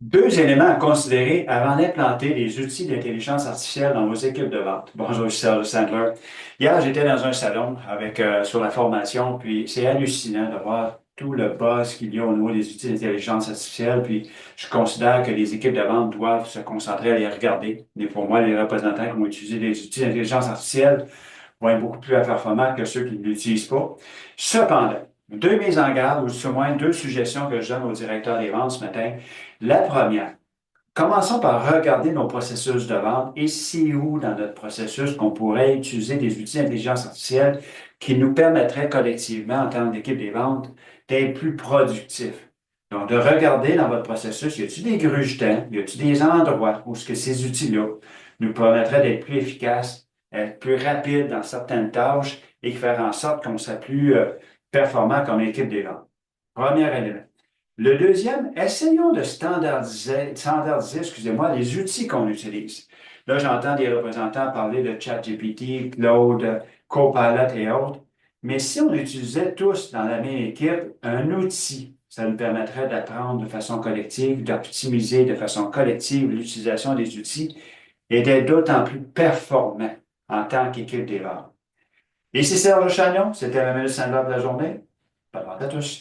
Deux éléments à considérer avant d'implanter les outils d'intelligence artificielle dans vos équipes de vente. Bonjour, je suis Serge Sandler. Hier, j'étais dans un salon sur la formation, puis c'est hallucinant de voir tout le buzz qu'il y a au niveau des outils d'intelligence artificielle. Puis je considère que les équipes de vente doivent se concentrer à les regarder. Mais pour moi, les représentants qui vont utiliser des outils d'intelligence artificielle vont être beaucoup plus performants que ceux qui ne l'utilisent pas. Cependant, deux mises en garde, ou du moins deux suggestions que je donne au directeur des ventes ce matin. La première, commençons par regarder nos processus de vente et c'est où dans notre processus qu'on pourrait utiliser des outils d'intelligence artificielle qui nous permettraient collectivement, en termes d'équipe des ventes, d'être plus productifs. Donc, de regarder dans votre processus, y a-t-il des grugetants, y a-t-il des endroits où ce que ces outils-là nous permettraient d'être plus efficaces, être plus rapides dans certaines tâches et faire en sorte qu'on soit plus performant comme équipe des ventes. Premier élément. Le deuxième, essayons de standardiser, excusez-moi, les outils qu'on utilise. Là, j'entends des représentants parler de ChatGPT, Claude, Copilot et autres. Mais si on utilisait tous dans la même équipe un outil, ça nous permettrait d'apprendre de façon collective, d'optimiser de façon collective l'utilisation des outils et d'être d'autant plus performant en tant qu'équipe des ventes. Ici Serge Chagnon, c'était la minute Sandler de la journée. Bonne vente à tous.